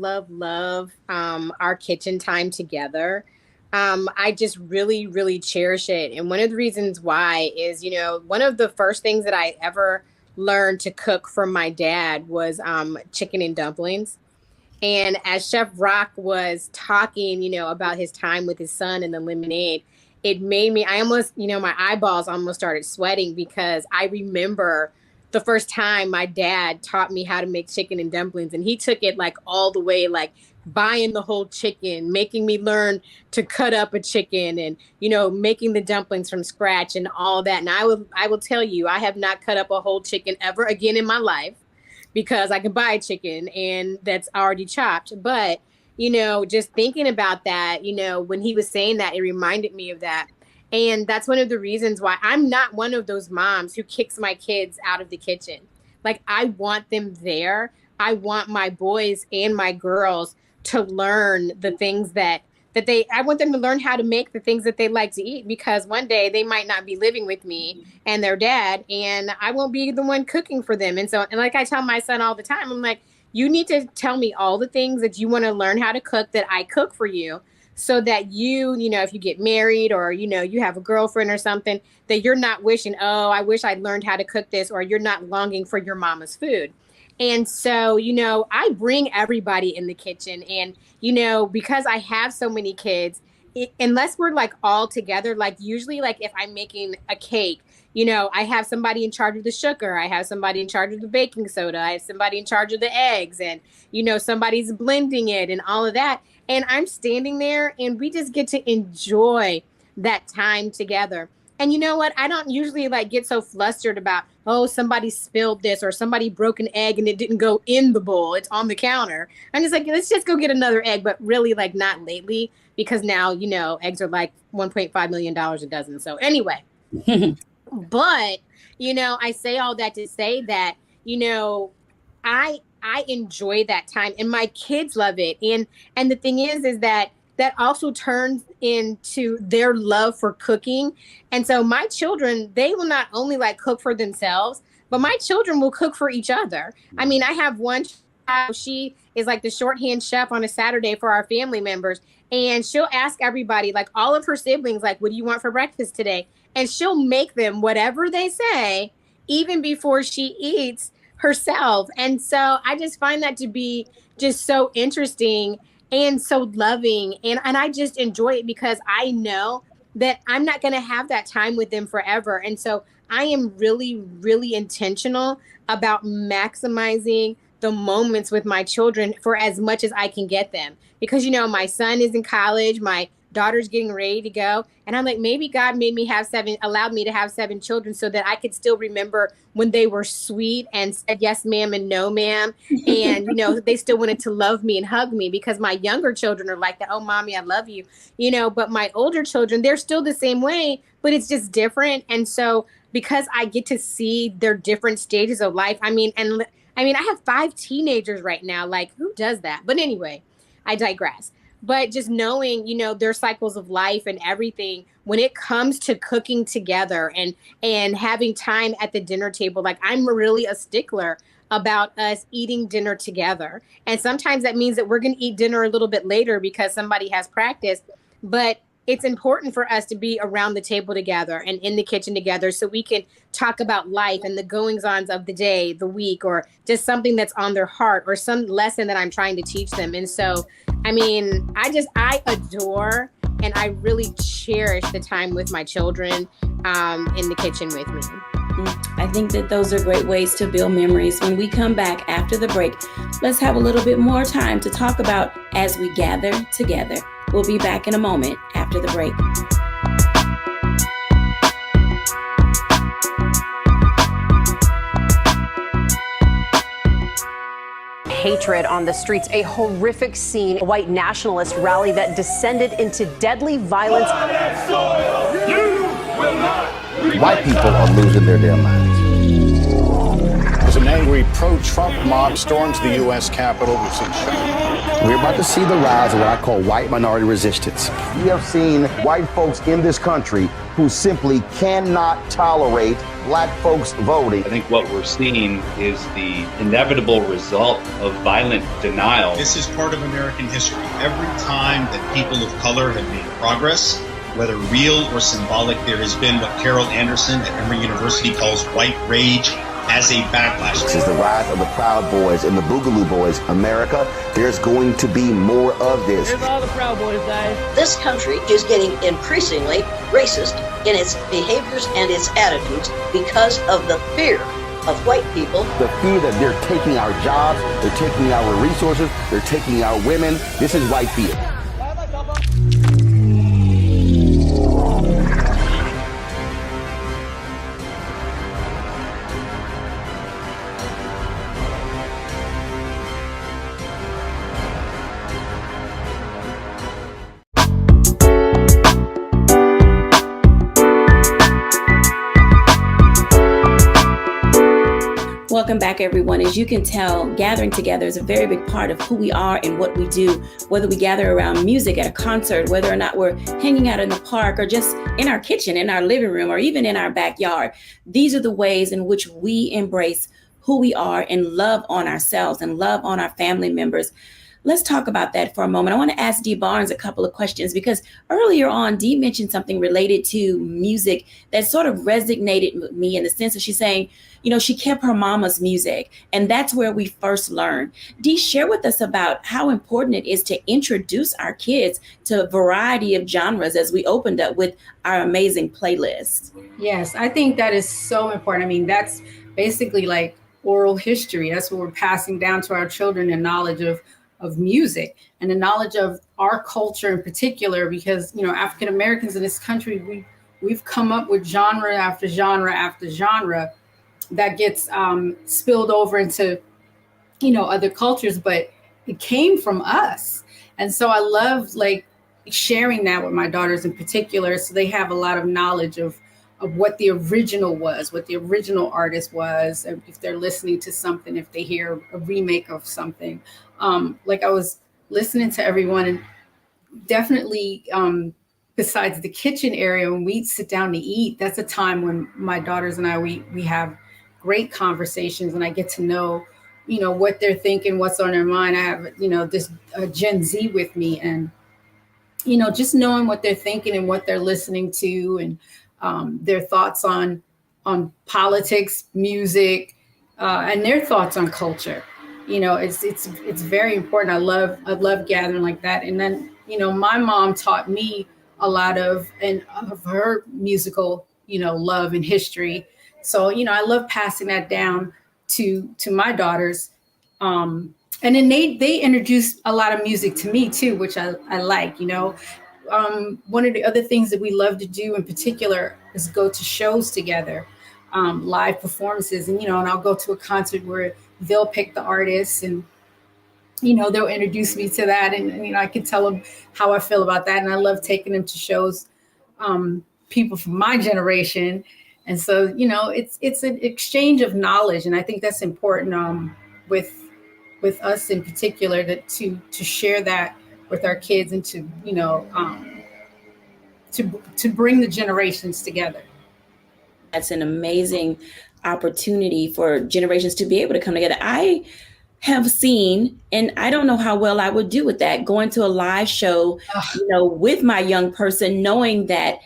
our kitchen time together. I just really, really cherish it. And one of the reasons why is, one of the first things that I ever learned to cook from my dad was chicken and dumplings. And as Chef Rock was talking, about his time with his son and the lemonade, it made me, I almost, my eyeballs almost started sweating, because I remember the first time my dad taught me how to make chicken and dumplings, and he took it like all the way, like buying the whole chicken, making me learn to cut up a chicken, and, making the dumplings from scratch and all that. And I will tell you, I have not cut up a whole chicken ever again in my life, because I can buy a chicken and that's already chopped. But, just thinking about that, when he was saying that, it reminded me of that. And that's one of the reasons why I'm not one of those moms who kicks my kids out of the kitchen. Like, I want them there. I want my boys and my girls to learn the things that I want them to learn how to make the things that they like to eat, because one day they might not be living with me and their dad, and I won't be the one cooking for them. And like I tell my son all the time, I'm like, you need to tell me all the things that you want to learn how to cook that I cook for you, so that you, if you get married, or, you have a girlfriend or something, that you're not wishing, oh, I wish I'd learned how to cook this, or you're not longing for your mama's food. And so, I bring everybody in the kitchen, and, because I have so many kids, unless we're like all together, like usually, like if I'm making a cake, I have somebody in charge of the sugar. I have somebody in charge of the baking soda. I have somebody in charge of the eggs, and, somebody's blending it and all of that. And I'm standing there, and we just get to enjoy that time together. And you know what? I don't usually like get so flustered about, oh, somebody spilled this, or somebody broke an egg and it didn't go in the bowl. It's on the counter. I'm just like, let's just go get another egg. But really, like, not lately, because now, eggs are like $1.5 million a dozen. So anyway, but, I say all that to say that, I enjoy that time, and my kids love it. And the thing is that also turns into their love for cooking. And so my children, they will not only like cook for themselves, but my children will cook for each other. I mean, I have one child, she is like the shorthand chef on a Saturday for our family members. And she'll ask everybody, like all of her siblings, like, what do you want for breakfast today? And she'll make them whatever they say, even before she eats herself. And so I just find that to be just so interesting and so loving. And I just enjoy it, because I know that I'm not going to have that time with them forever. And so I am really, really intentional about maximizing the moments with my children for as much as I can get them. Because, my son is in college, my daughter's getting ready to go. And I'm like, maybe God allowed me to have 7 children, so that I could still remember when they were sweet and said yes, ma'am, and no, ma'am. And, they still wanted to love me and hug me, because my younger children are like that. Oh, mommy, I love you. But my older children, they're still the same way, but it's just different. And so because I get to see their different stages of life, I mean, I have 5 teenagers right now. Like, who does that? But anyway, I digress. But just knowing, their cycles of life and everything, when it comes to cooking together and having time at the dinner table, like I'm really a stickler about us eating dinner together. And sometimes that means that we're going to eat dinner a little bit later because somebody has practice, but it's important for us to be around the table together and in the kitchen together so we can talk about life and the goings-ons of the day, the week, or just something that's on their heart or some lesson that I'm trying to teach them. And so, I mean, I adore and I really cherish the time with my children in the kitchen with me. I think that those are great ways to build memories. When we come back after the break, let's have a little bit more time to talk about as we gather together. We'll be back in a moment after the break. Hatred on the streets, a horrific scene, a white nationalist rally that descended into deadly violence. White people are losing their damn minds. As an angry pro-Trump mob storms the U.S. Capitol, we've seen shooting. We're about to see the rise of what I call white minority resistance. We have seen white folks in this country who simply cannot tolerate black folks voting. I think what we're seeing is the inevitable result of violent denial. This is part of American history. Every time that people of color have made progress, whether real or symbolic, there has been what Carol Anderson at Emory University calls white rage as a backlash. This is the rise of the Proud Boys and the Boogaloo Boys. America, there's going to be more of this. Here's all the Proud Boys, guys. This country is getting increasingly racist in its behaviors and its attitudes because of the fear of white people. The fear that they're taking our jobs, they're taking our resources, they're taking our women. This is white fear. Welcome back, everyone. As you can tell, gathering together is a very big part of who we are and what we do, whether we gather around music at a concert, whether or not we're hanging out in the park or just in our kitchen, in our living room, or even in our backyard. These are the ways in which we embrace who we are and love on ourselves and love on our family members. Let's talk about that for a moment. I want to ask Dee Barnes a couple of questions because earlier on, Dee mentioned something related to music that sort of resonated with me in the sense of she's saying, you know, she kept her mama's music, and that's where we first learned. Dee, share with us about how important it is to introduce our kids to a variety of genres as we opened up with our amazing playlist. Yes, I think that is so important. I mean, that's basically like oral history. That's what we're passing down to our children, and knowledge of music and the knowledge of our culture in particular, because, you know, African Americans in this country, we've come up with genre after genre after genre that gets spilled over into, you know, other cultures, but it came from us. And so I love like sharing that with my daughters in particular, so they have a lot of knowledge of what the original was, what the original artist was, if they're listening to something, if they hear a remake of something. Like I was listening to everyone, and definitely besides the kitchen area, when we sit down to eat, that's a time when my daughters and I, we have great conversations, and I get to know, you know, what they're thinking, what's on their mind. I have, you know, this Gen Z with me, and, you know, just knowing what they're thinking and what they're listening to, and their thoughts on politics, music, and their thoughts on culture. You know, it's very important. I love gathering like that. And then, you know, my mom taught me a lot of her musical, you know, love and history. So, you know, I love passing that down to my daughters. And then they introduced a lot of music to me too, which I like, you know. One of the other things that we love to do in particular is go to shows together, live performances. And, you know, and I'll go to a concert where they'll pick the artists, and, you know, they'll introduce me to that. And you know, I can tell them how I feel about that. And I love taking them to shows, people from my generation. And so, you know, it's an exchange of knowledge. And I think that's important with us in particular, to share that with our kids, and to, you know, to bring the generations together. That's an amazing opportunity for generations to be able to come together. I have seen, and I don't know how well I would do with that, going to a live show, with my young person, knowing that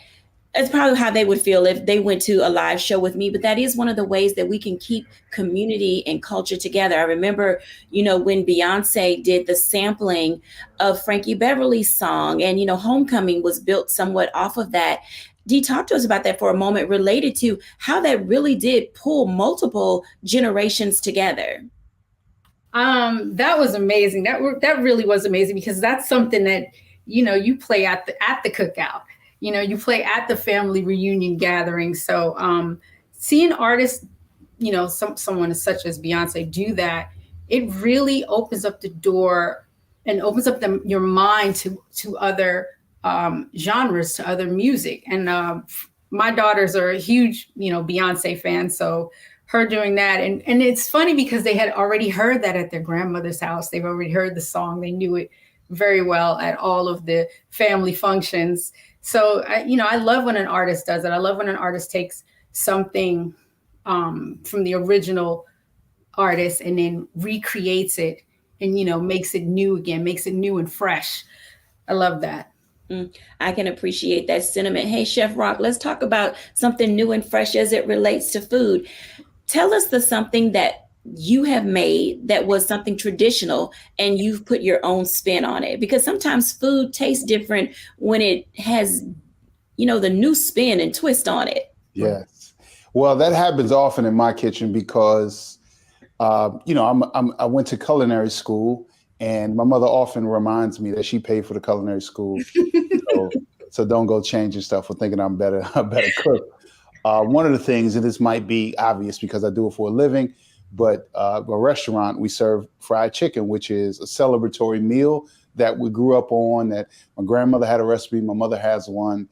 it's probably how they would feel if they went to a live show with me. But that is one of the ways that we can keep community and culture together. I remember, when Beyonce did the sampling of Frankie Beverly's song, and, Homecoming was built somewhat off of that. Dee, talk to us about that for a moment, related to how that really did pull multiple generations together. That was amazing. That really was amazing, because that's something that, you play at the cookout, you play at the family reunion gathering. So seeing artists, someone such as Beyonce do that, it really opens up the door and opens up your mind to other genres, to other music. And my daughters are a huge, Beyonce fans. So her doing that. And it's funny because they had already heard that at their grandmother's house. They've already heard the song. They knew it very well at all of the family functions. So, I love when an artist does it. I love when an artist takes something from the original artist and then recreates it and, makes it new again, makes it new and fresh. I love that. I can appreciate that sentiment. Hey, Chef Rock, let's talk about something new and fresh as it relates to food. Tell us something that you have made that was something traditional and you've put your own spin on it, because sometimes food tastes different when it has, the new spin and twist on it. Yes. Well, that happens often in my kitchen because, I went to culinary school, and my mother often reminds me that she paid for the culinary school. So don't go changing stuff or thinking I'm a better cook. One of the things, and this might be obvious because I do it for a living, but a restaurant, we serve fried chicken, which is a celebratory meal that we grew up on, that my grandmother had a recipe, my mother has one.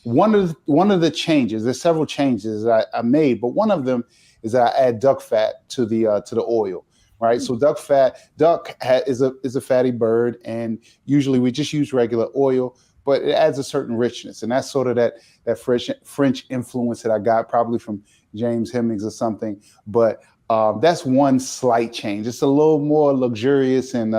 One of the changes, there's several changes I made, but one of them is that I add duck fat to the oil. Right. So duck is a fatty bird, and usually we just use regular oil, but it adds a certain richness. And that's sort of that French influence that I got probably from James Hemings or something. But that's one slight change. It's a little more luxurious and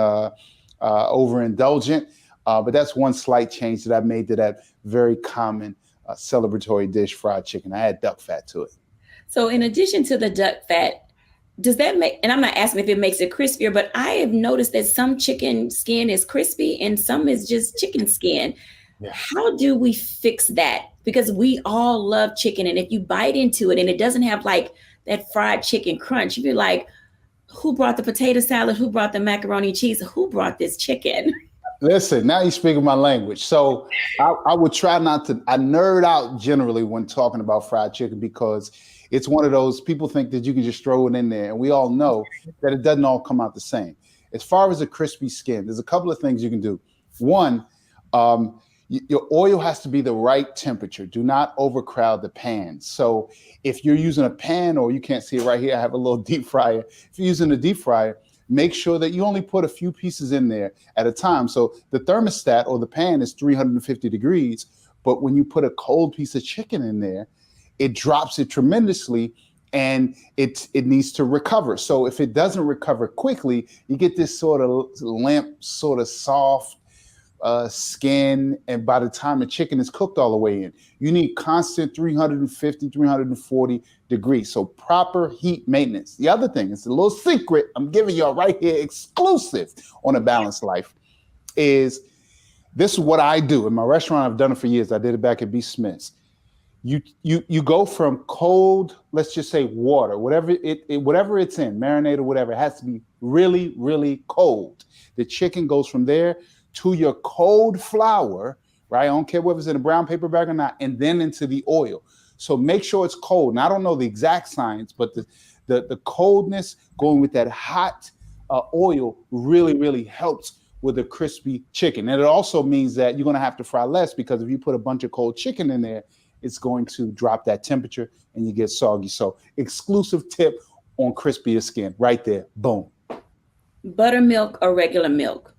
overindulgent. But that's one slight change that I made to that very common celebratory dish, fried chicken. I add duck fat to it. So in addition to the duck fat, does that make, and I'm not asking if it makes it crispier, but I have noticed that some chicken skin is crispy and some is just chicken skin. Yeah. How do we fix that? Because we all love chicken. And if you bite into it and it doesn't have like that fried chicken crunch, you'd be like, who brought the potato salad? Who brought the macaroni and cheese? Who brought this chicken? Listen, now you're speaking my language. So I would try not to, I nerd out generally when talking about fried chicken, because it's one of those, people think that you can just throw it in there. And we all know that it doesn't all come out the same. As far as a crispy skin, there's a couple of things you can do. One, your oil has to be the right temperature. Do not overcrowd the pan. So if you're using a pan, or you can't see it right here, I have a little deep fryer. If you're using a deep fryer, make sure that you only put a few pieces in there at a time. So the thermostat or the pan is 350 degrees, but when you put a cold piece of chicken in there, it drops it tremendously, and it needs to recover. So if it doesn't recover quickly, you get this sort of limp, sort of soft skin. And by the time the chicken is cooked all the way in, you need constant 350, 340 degrees. So proper heat maintenance. The other thing, it's a little secret I'm giving y'all right here, exclusive on A Balanced Life, is this is what I do. In my restaurant, I've done it for years. I did it back at B. Smith's. You go from cold, let's just say water, whatever it's in, marinade or whatever, it has to be really, really cold. The chicken goes from there to your cold flour, right? I don't care whether it's in a brown paper bag or not, and then into the oil. So make sure it's cold. And I don't know the exact science, but the coldness going with that hot oil really, really helps with a crispy chicken. And it also means that you're going to have to fry less, because if you put a bunch of cold chicken in there, it's going to drop that temperature and you get soggy. So exclusive tip on crispier skin right there. Boom. Buttermilk or regular milk?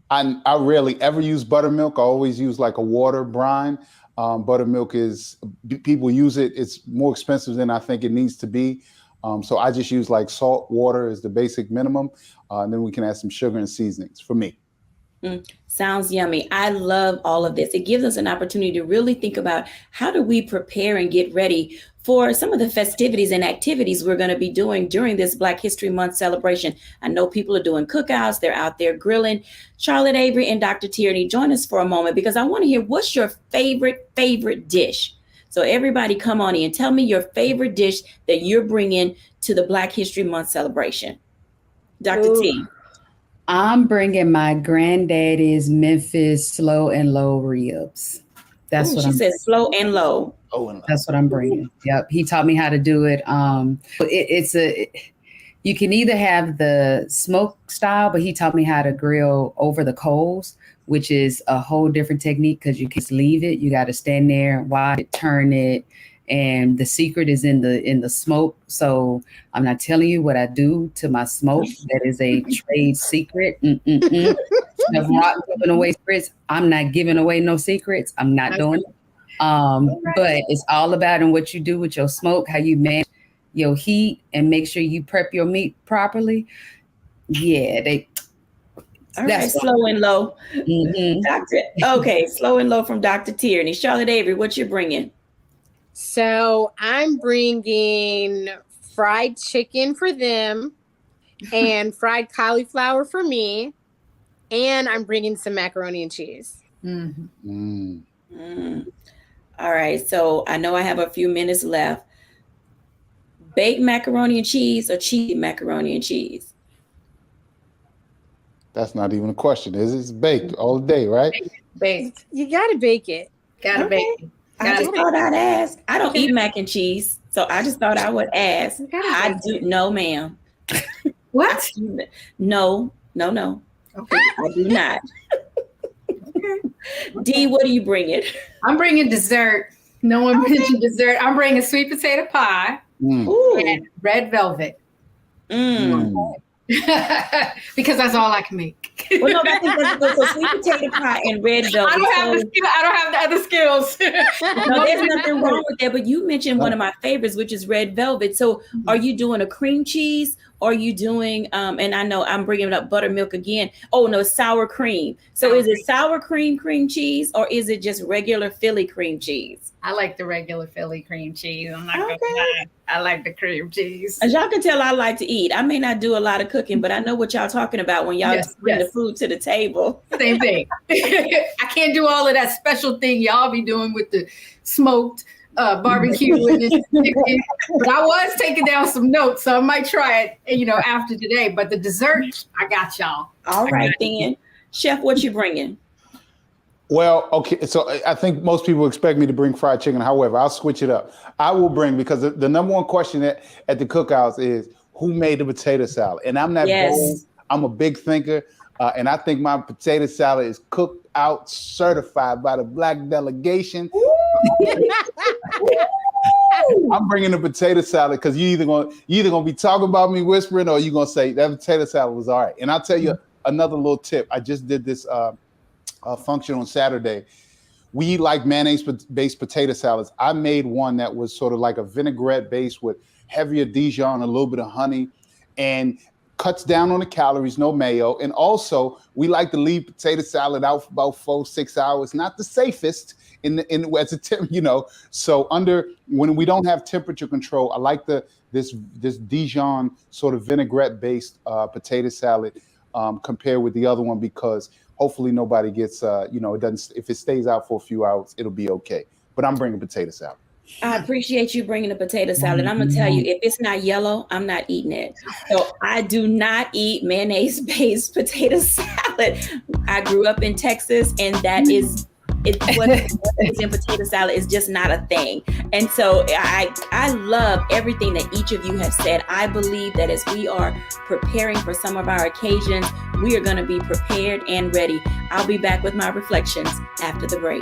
I rarely ever use buttermilk. I always use like a water brine. Buttermilk people use it. It's more expensive than I think it needs to be. So I just use like salt, water is the basic minimum. And then we can add some sugar and seasonings for me. Sounds yummy. I love all of this. It gives us an opportunity to really think about how do we prepare and get ready for some of the festivities and activities we're going to be doing during this Black History Month celebration. I know people are doing cookouts. They're out there grilling. Charlotte Avery and Dr. Tierney, join us for a moment because I want to hear what's your favorite dish. So everybody come on in. Tell me your favorite dish that you're bringing to the Black History Month celebration. Dr. T. I'm bringing my granddaddy's Memphis slow and low ribs. That's what she said, slow and low. That's what I'm bringing. Yep. He taught me how to do it. You can either have the smoke style, but he taught me how to grill over the coals, which is a whole different technique because you can't leave it. You got to stand there, watch it, turn it. And the secret is in the smoke. So I'm not telling you what I do to my smoke. That is a trade secret. If Rock giving away secrets, I'm not giving away no secrets. I'm not doing it. But it's all about what you do with your smoke, how you manage your heat, and make sure you prep your meat properly. Yeah, that's slow and low. Okay, slow and low from Dr. Tierney. Charlotte Avery, what you bringing? So I'm bringing fried chicken for them and fried cauliflower for me. And I'm bringing some macaroni and cheese. All right. So I know I have a few minutes left. Baked macaroni and cheese or cheesy macaroni and cheese? That's not even a question, is it? It's baked all day, right? Baked. You got to bake it. Gotta bake it. I just thought I'd ask. I don't eat mac and cheese, so I just thought I would ask. I do. No, ma'am. What? No. Okay. I do not. D, what are you bringing? I'm bringing dessert. No one mentioned dessert. I'm bringing sweet potato pie and red velvet. Because that's all I can make. Well, no, I think that's good. So sweet potato pie and red velvet. I don't have the other skills. No, there's nothing wrong with that. But you mentioned one of my favorites, which is red velvet. So are you doing a cream cheese? Or are you doing, and I know I'm bringing up buttermilk again. Oh, no, sour cream. So is it sour cream cheese or is it just regular Philly cream cheese? I like the regular Philly cream cheese. I'm not gonna lie. I like the cream cheese. As y'all can tell, I like to eat. I may not do a lot of cooking, but I know what y'all talking about when y'all bring the food to the table. Same thing. I can't do all of that special thing y'all be doing with the smoked barbecue. But I was taking down some notes, so I might try it, after today. But the dessert, I got y'all. All right, then. Chef, what you bringing? Well, okay, so I think most people expect me to bring fried chicken. However, I'll switch it up. I will bring, because the number one question at the cookouts is, who made the potato salad? And I'm not bold. I'm a big thinker. And I think my potato salad is cooked out, certified by the Black delegation. I'm bringing the potato salad because you either gonna be talking about me whispering, or you're gonna say that potato salad was all right. And I'll tell you another little tip. I just did this function on Saturday. We like mayonnaise-based potato salads. I made one that was sort of like a vinaigrette base with heavier Dijon, a little bit of honey, and cuts down on the calories, no mayo. And also, we like to leave potato salad out for about 4-6 hours. Not the safest as a tip, So when we don't have temperature control, I like this Dijon sort of vinaigrette-based potato salad compared with the other one, because hopefully nobody gets, it doesn't. If it stays out for a few hours, it'll be okay. But I'm bringing potato salad. I appreciate you bringing the potato salad. I'm going to tell you, if it's not yellow, I'm not eating it. So I do not eat mayonnaise-based potato salad. I grew up in Texas, and that is what is in potato salad is just not a thing. And so I love everything that each of you have said. I believe that as we are preparing for some of our occasions, we are going to be prepared and ready. I'll be back with my reflections after the break.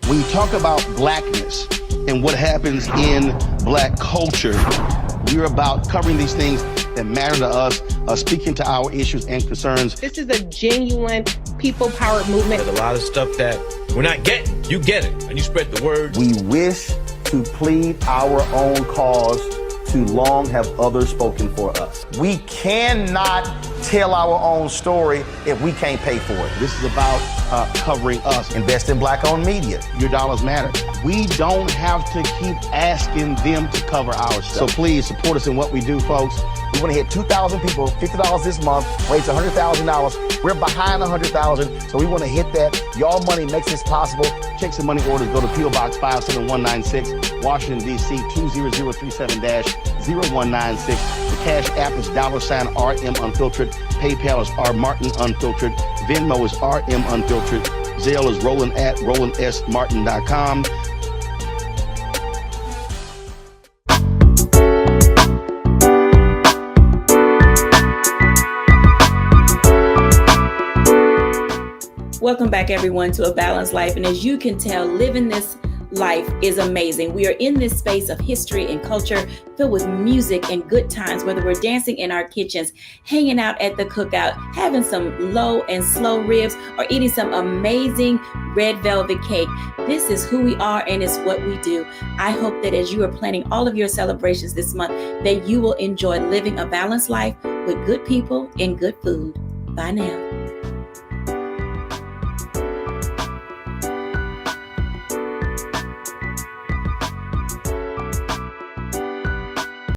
We talk about blackness and what happens in black culture, we're about covering these things that matter to us, speaking to our issues and concerns. This is a genuine people-powered movement. There's a lot of stuff that we're not getting. You get it, and you spread the word. We wish to plead our own cause. Too long have others spoken for us. We cannot tell our own story if we can't pay for it. This is about covering us. Invest in black-owned media. Your dollars matter. We don't have to keep asking them to cover our stuff. So please support us in what we do, folks. We want to hit 2,000 people, $50 this month, raise $100,000. We're behind 100,000, so we want to hit that. Y'all money makes this possible. Checks and money orders go to P.O. Box 57196, Washington, D.C. 20037-0196. The Cash App is $RM Unfiltered. PayPal is R Martin Unfiltered. Venmo is RM Unfiltered. Zelle is Roland at RolandSMartin.com. Welcome back, everyone, to A Balanced Life. And as you can tell, living this life is amazing. We are in this space of history and culture filled with music and good times, whether we're dancing in our kitchens, hanging out at the cookout, having some low and slow ribs, or eating some amazing red velvet cake. This is who we are, and it's what we do. I hope that as you are planning all of your celebrations this month, that you will enjoy living a balanced life with good people and good food. Bye now.